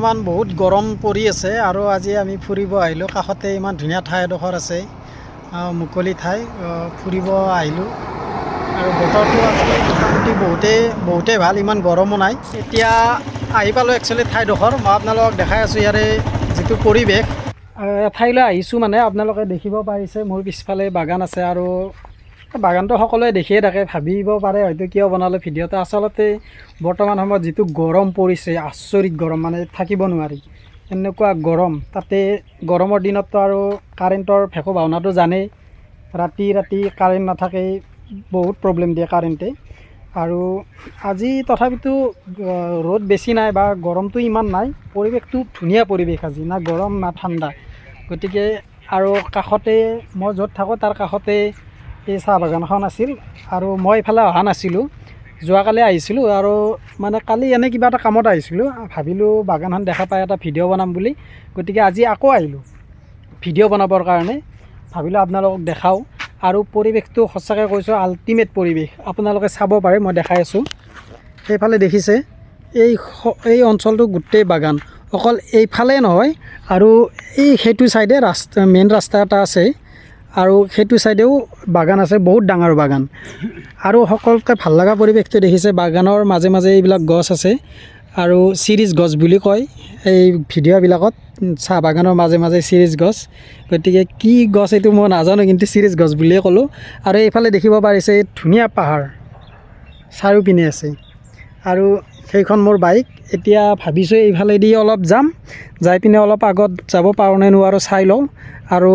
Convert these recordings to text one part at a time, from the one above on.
বৰ্তমান বহুত গৰম পৰি আছে আৰু আজি আমি ফুৰিব আহিলোঁ। কাষতে ইমান ধুনীয়া ঠাই এডোখৰ আছে, মুকলি ঠাই, ফুৰিব আহিলোঁ। আৰু বতৰটো আচলতে মোটামুটি বহুতেই ভাল, ইমান গৰমো নাই। এতিয়া আহি পালোঁ একচুৱেলি ঠাইডোখৰ। মই আপোনালোকক দেখাই আছোঁ ইয়াৰে যিটো পৰিৱেশ। এঠাইলৈ আহিছোঁ মানে আপোনালোকে দেখিব পাৰিছে মোৰ পিছফালে বাগান আছে, আৰু বাগানটো সকলোৱে দেখিয়ে থাকে, ভাবিব পাৰে হয়তো কিয় বনালে ভিডিঅ'টো। আচলতে বৰ্তমান সময়ত যিটো গৰম পৰিছে, আচৰিত গৰম, মানে থাকিব নোৱাৰি এনেকুৱা গৰম। তাতে গৰমৰ দিনততো আৰু কাৰেণ্টৰ ভেকু ভাওনাটো জানেই, ৰাতি কাৰেণ্ট নাথাকে, বহুত প্ৰব্লেম দিয়ে কাৰেণ্টে। আৰু আজি তথাপিতো ৰ'দ বেছি নাই বা গৰমটো ইমান নাই, পৰিৱেশটো ধুনীয়া পৰিৱেশ আজি, না গৰম না ঠাণ্ডা। গতিকে আৰু কাষতে মই য'ত থাকোঁ তাৰ কাষতে এই চাহ বাগানখন আছিল, আৰু মই এইফালে অহা নাছিলোঁ, যোৱাকালি আহিছিলোঁ। আৰু মানে কালি এনে কিবা এটা কামত আহিছিলোঁ, ভাবিলোঁ বাগানখন দেখা পাই এটা ভিডিঅ' বনাম বুলি। গতিকে আজি আকৌ আহিলোঁ ভিডিঅ' বনাবৰ কাৰণে, ভাবিলোঁ আপোনালোকক দেখাওঁ। আৰু পৰিৱেশটো সঁচাকৈ কৈছোঁ আল্টিমেট পৰিৱেশ, আপোনালোকে চাব পাৰে, মই দেখাই আছোঁ। সেইফালে দেখিছে এই অঞ্চলটো গোটেই বাগান, অকল এইফালে নহয়, আৰু সেইটো ছাইডে মেইন ৰাস্তা এটা আছে, আৰু সেইটো ছাইডেও বাগান আছে, বহুত ডাঙৰ বাগান। আৰু সকলোতকৈ ভাল লগা পৰিৱেশটো দেখিছে, বাগানৰ মাজে মাজে এইবিলাক গছ আছে, আৰু চিৰিজ গছ বুলি কয় এই ভিডিঅ'বিলাকত, চাহ বাগানৰ মাজে মাজে চিৰিজ গছ। গতিকে কি গছ এইটো মই নাজানো, কিন্তু চিৰিজ গছ বুলিয়ে ক'লোঁ। আৰু এইফালে দেখিব পাৰিছে ধুনীয়া পাহাৰ চাৰিওপিনে আছে, আৰু সেইখন মোৰ বাইক। এতিয়া ভাবিছোঁ এইফালেদি অলপ যাই পিনে অলপ আগত যাব পাৰোঁ নে নোৱাৰোঁ চাই লওঁ, আৰু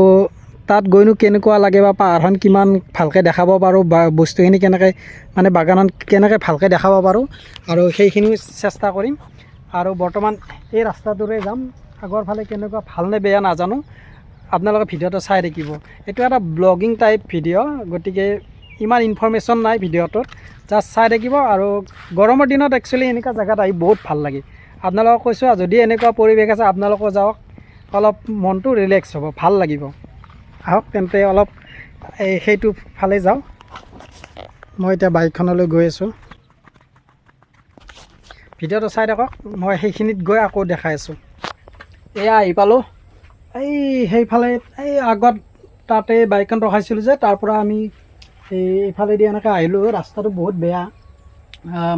তাত গৈনো কেনেকুৱা লাগে বা পাহাৰখন কিমান ভালকৈ দেখাব পাৰোঁ, বা বস্তুখিনি কেনেকৈ মানে বাগানত কেনেকৈ ভালকৈ দেখাব পাৰোঁ, আৰু সেইখিনিও চেষ্টা কৰিম। আৰু বৰ্তমান এই ৰাস্তাটোৰে যাম, আগৰ ফালে কেনেকুৱা ভালনে বেয়া নাজানো, আপোনালোকে ভিডিঅ'টো চাই থাকিব। এইটো এটা ব্লগিং টাইপ ভিডিঅ', গতিকে ইমান ইনফৰমেশ্যন নাই ভিডিঅ'টোত, জাষ্ট চাই থাকিব। আৰু গৰমৰ দিনত একচুৱেলি এনেকুৱা জেগাত আহি বহুত ভাল লাগে। আপোনালোকক কৈছোঁ, যদি এনেকুৱা পৰিৱেশ আছে আপোনালোকো যাওক, অলপ মনটো ৰিলেক্স হ'ব, ভাল লাগিব। আহক তেন্তে অলপ সেইটো ফালে যাওঁ। মই এতিয়া বাইকখনলৈ গৈ আছোঁ, ভিডিঅ'টো চাই থাকক, মই সেইখিনিত গৈ আকৌ দেখাই আছোঁ। এয়া আহি পালোঁ, সেইফালে আগত তাতে বাইকখন ৰখাইছিলোঁ যে, তাৰ পৰা আমি এইফালেদি এনেকৈ আহিলোঁ। ৰাস্তাটো বহুত বেয়া,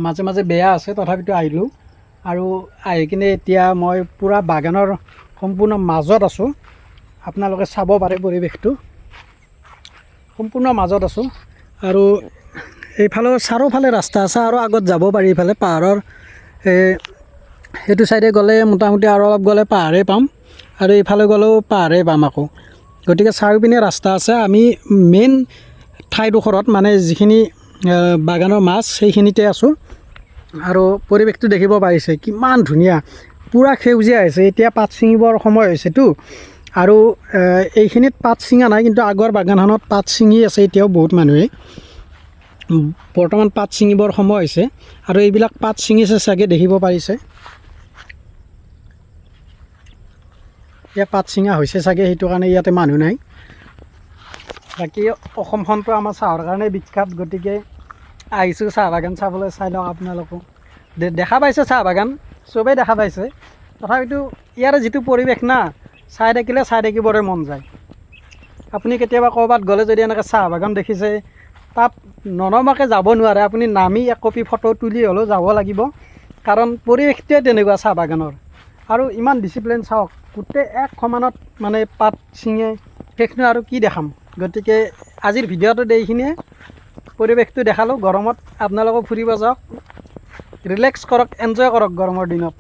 মাজে মাজে বেয়া আছে, তথাপিতো আহিলোঁ। আৰু আহি কিনে এতিয়া মই পূৰা বাগানৰ সম্পূৰ্ণ মাজত আছোঁ, আপোনালোকে চাব পাৰে পৰিৱেশটো, সম্পূৰ্ণ মাজত আছোঁ। আৰু এইফালেও চাৰিওফালে ৰাস্তা আছে, আৰু আগত যাব পাৰি। এইফালে পাহাৰৰ সেইটো ছাইডে গ'লে মোটামুটি আৰু অলপ গ'লে পাহাৰেই পাম, আৰু এইফালে গ'লেও পাহাৰেই পাম আকৌ। গতিকে চাৰিওপিনে ৰাস্তা আছে। আমি মেইন ঠাইডোখৰত, মানে যিখিনি বাগানৰ মাছ, সেইখিনিতে আছোঁ। আৰু পৰিৱেশটো দেখিব পাৰিছে কিমান ধুনীয়া, পূৰা সেউজীয়া হৈছে। এতিয়া পাত ছিঙিবৰ সময় হৈছেতো, আৰু এইখিনিত পাত ছিঙা নাই, কিন্তু আগৰ বাগানখনত পাত ছিঙি আছে এতিয়াও বহুত মানুহে। বৰ্তমান পাত ছিঙিবৰ সময় হৈছে, আৰু এইবিলাক পাত ছিঙিছে চাগে, দেখিব পাৰিছে এতিয়া পাত ছিঙা হৈছে চাগে, সেইটো কাৰণে ইয়াতে মানুহ নাই। বাকী অসমখনতো আমাৰ চাহৰ কাৰণে বিখ্যাত, গতিকে আহিছোঁ চাহ বাগান চাবলৈ। চাই লওক আপোনালোকো, দেখা পাইছে চাহ বাগান, চবেই দেখা পাইছে, তথাপিতো ইয়াৰে যিটো পৰিৱেশ না, চাই থাকিবৰে মন যায়। আপুনি কেতিয়াবা ক'ৰবাত গ'লে যদি এনেকৈ চাহ বাগান দেখিছে, তাত ননমাকৈ যাব নোৱাৰে, আপুনি নামি এক কপি ফটো তুলি হ'লেও যাব লাগিব, কাৰণ পৰিৱেশটোৱে তেনেকুৱা চাহ বাগানৰ। আৰু ইমান ডিচিপ্লিন চাওক, গোটেই এক সমানত মানে পাত ছিঙে, সেইখিনি আৰু কি দেখাম। গতিকে আজিৰ ভিডিঅ'টোত এইখিনিয়ে, পৰিৱেশটো দেখালোঁ। গৰমত আপোনালোকেও ফুৰিব যাওক, ৰিলেক্স কৰক, এনজয় কৰক গৰমৰ দিনত।